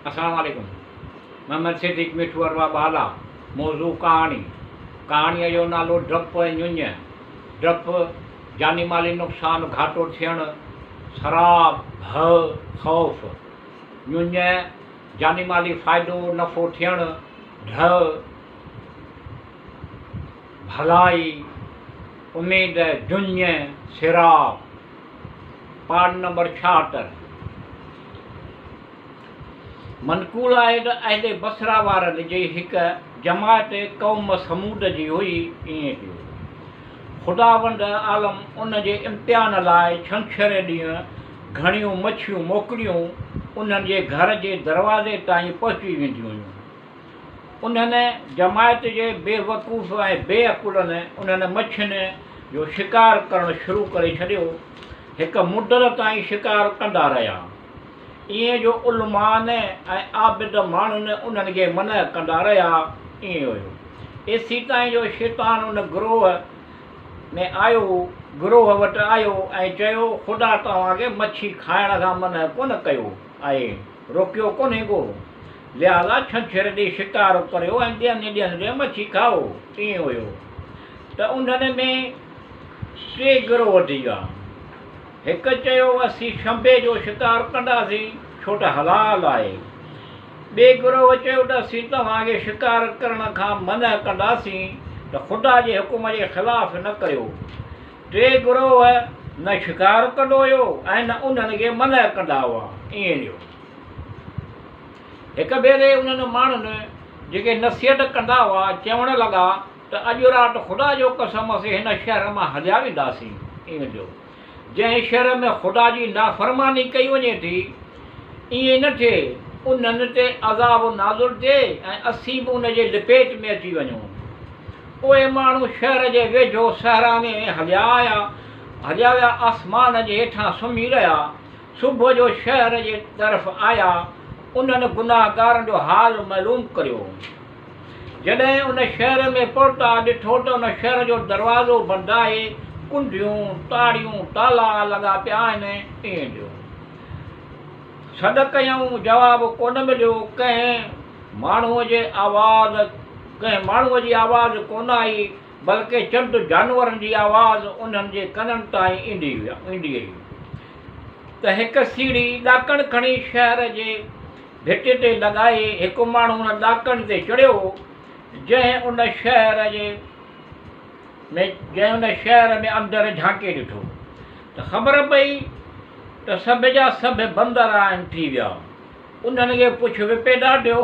अस्सलाम वालेकुम। मोहम्मद सिद्दीक मिठू अरवा बाला। मौजू कहाणीअ जो नालो डपु ऐं ञुञ। डपु जानी माली नुक़सान घाटो थियणु, शराब, भउ, ख़ौफ़। ञुञ जानी माली फ़ाइदो नफ़ो थियणु, ढ भलाई, उमेद, जुञ, सिराब। पाठ नंबर 76। मनकूल आहे त अहिड़े बसरा वारनि जी हिकु जमायत क़ौम समूद जी हुई। ईअं थियो, ख़ुदावंद आलम उन जे इम्तिहान लाइ छंछरु ॾींहुं घणियूं मच्छियूं मोकिलियूं उन्हनि जे घर जे दरवाज़े ताईं पहुची वेंदियूं हुयूं। उन्हनि जमायत जे बेवकूफ़ ऐं बेअकुलनि उन्हनि मच्छियुनि जो शिकार करणु शुरू करे छॾियो। हिकु मुदत ताईं शिकार कंदा रहिया। ईअं जो उलमान ऐं आबिद माण्हुनि उन्हनि खे मना कंदा रहिया। ईअं हुयो। एसी ताईं जो शैतान उन गिरोह वटि आयो ऐं चयो, ख़ुदा तव्हांखे मच्छी खाइण खां मना कोन कयो आहे, रोकियो कोन्हे को, लिहाज़ा छंछरु ॾींहुं शिकार करियो ऐं ॿियनि ॾींहंनि ते मच्छी खाओ। ईअं हुयो त उन्हनि में 3 गिरोह थी विया। हिकु चयो, असीं शंबे जो शिकार कंदासीं छो त हलाल आहे। ॿिए गिरोह चयो त असीं तव्हांखे शिकार करण खां मना कंदासीं त ख़ुदा जे हुकुम जे ख़िलाफ़ न करियो। 3 गिरोह न शिकार कंदो हुयो ऐं न उन्हनि खे मना कंदा हुआ। ईअं जो हिकु भेरे उन्हनि माण्हुनि जेके नसीहत कंदा हुआ चवणु लॻा त अॼु राति ख़ुदा जो कसम असीं हिन शहर मां हलिया वेंदासीं। ईअं जो जंहिं शहर में ख़ुदा जी नाफ़रमानी कई वञे थी, ईअं न थिए उन्हनि ते अज़ाब नाज़ुल थिए ऐं असीं बि उन जे लिपेट में अची वञूं। उहे माण्हू शहर जे वेझो सहरा में हलिया विया, आसमान जे हेठां सुम्ही रहिया। सुबुह जो शहर जे तरफ़ आया, उन्हनि गुनाहगारनि जो हाल मालूम करियो। जॾहिं उन शहर में पहुता, ॾिठो त उन शहर जो दरवाज़ो बंदि आहे, कुंडियूं, ताड़ियूं, ताला लॻा पिया आहिनि। ईअं जो सॾ कयूं, जवाबु कोन मिलियो। कंहिं माण्हूअ जी आवाज़ कोन आई, बल्कि चंद जानवरनि जी आवाज़ उन्हनि जे कननि ताईं ईंदी हुई। त हिकु सीढ़ी ॾाकण खणी शहर जे भिट ते लॻाए हिकु माण्हू उन ॾाकण ते चढ़ियो। जंहिं उन शहर में अंदरि झांके ॾिठो त ख़बर पई त सभ जा सभ बंदर आहिनि थी विया। उन्हनि खे पुछ विपे ॾाढियो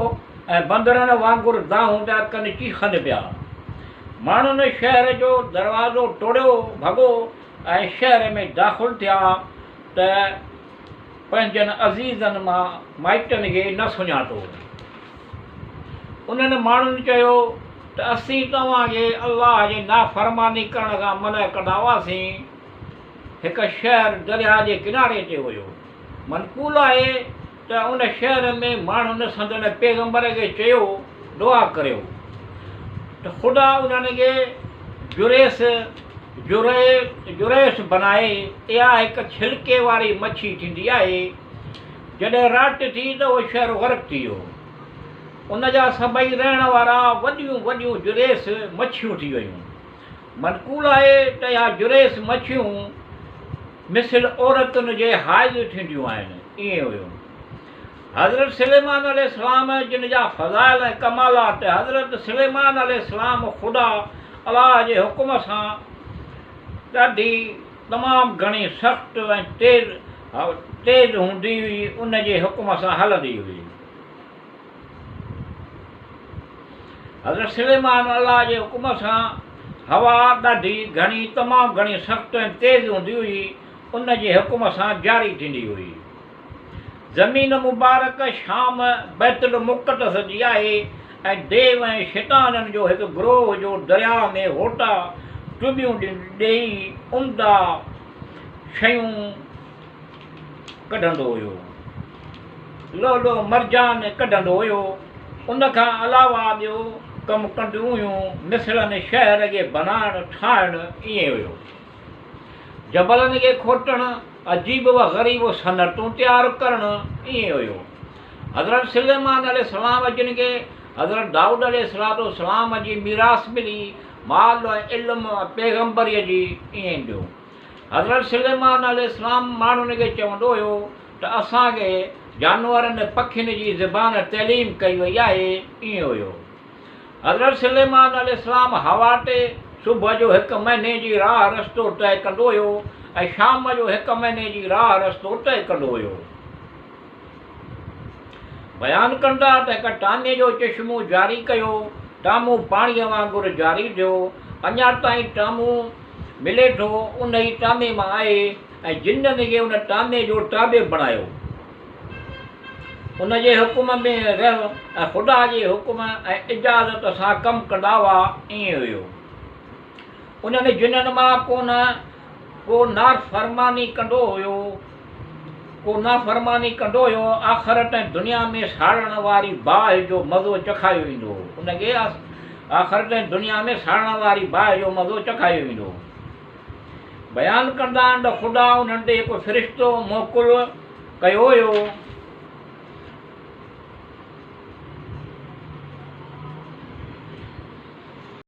ऐं बंदरनि वांगुरु दाहूं पिया कनि, चीखनि पिया। माण्हुनि शहर जो दरवाज़ो तोड़ियो, भॻो ऐं शहर में दाख़िल थिया त पंहिंजनि अज़ीज़नि माइटनि खे न सुञातो। उन्हनि माण्हुनि चयो त असीं तव्हांखे अलाह जी नाफ़रमानी करण खां मना कंदा हुआसीं। हिकु शहर दरिया जे किनारे ते हुयो। मनकूल आहे त उन शहर में माण्हुनि संदन पैगंबर खे चयो, दुआ करियो त ख़ुदा उन्हनि खे जुरैस बनाए। इहा हिकु छिलके वारी मच्छी थींदी आहे। जॾहिं राति थी त उहो शहर ग़र्क़ थी वियो। उन जा सभई रहण वारा वॾियूं वॾियूं जुरैस मच्छियूं थी वियूं। मनकूल आहे त इहा जुरैस मच्छियूं मिसल औरतुनि जे हाइज़ थींदियूं आहिनि। ईअं हुयो। हज़रत सुलेमान अलैहिस्सलाम जिन जा फ़ज़ाइल ऐं कमालात। हज़रत सुलेमान अलैहिस्सलाम ख़ुदा अलाह जे हुकुम सां ॾाढी तमामु घणी सख़्तु ऐं तेज़ हूंदी हुई, उन जे हुकुम सां हलंदी हुई। हज़रत सुलेमान अलाह जे हुकुम सां हवा ॾाढी घणी तमामु घणी सख़्तु ऐं तेज़ हूंदी हुई, उन जे हुकुम सां जारी थींदी हुई। ज़मीन मुबारक शाम बैतुल मुक़द्दस जी आहे ऐं देव ऐं शैताननि जो हिकु गिरोह जो दरिया में होटा टुबियूं ॾेई उम्दा शयूं कढंदो हुयो, लोलो मरजान कढंदो हुयो। उन खां अलावा ॿियो कमु कंदियूं हुयूं, मिसलनि शहर खे बनाइणु ठाहिणु। ईअं हुयो। जबलनि खे खोटणु, अजीब व ग़रीब सनतूं तयारु करणु। ईअं हुयो। हज़रत सुलेमान अलैहिस्सलाम जिन खे हज़रत दाऊद अलैहिस्सलाम जी मीरास मिली माल इल्म पैगम्बरीअ जी, ईअं ॾियो। हज़रत सुलेमान अलैहिस्सलाम माण्हुनि खे चवंदो हुयो त असांखे जानवरनि पखियुनि जी ज़बान तइलीम कई वई आहे, ईअं हुयो। हज़रत सुलेमान अलैहिस्सलाम हवा ते सुबुह जो 1 महीने जी राह रस्तो तय कंदो हुयो ऐं शाम जो 1 महीने जी राह रस्तो तय कंदो हुयो। बयानु कंदा त हिकु टामे जो चश्मो जारी कयो, टामो पाणीअ वांगुरु जारी थियो, अञा ताईं टामो मिले थो, उन ई टामे मां आहे ऐं जिन्ननि खे उन टामे जो ताबे बणायो, उन जे हुकुम में रह ऐं ख़ुदा जे हुकुम ऐं इजाज़त सां कमु कंदा हुआ, ईअं हुयो। उन्हनि जिन्ननि मां को नाफ़रमानी कंदो हुयो, आख़िरत ऐं दुनिया में साड़ण वारी बाहि जो मज़ो चखायो वेंदो हो, उनखे आख़िरत ऐं दुनिया में साड़ण वारी बाहि जो मज़ो चखायो वेंदो। बयानु कंदा आहिनि त ख़ुदा उन्हनि ते हिकु फ़रिश्तो मोकिल कयो हुयो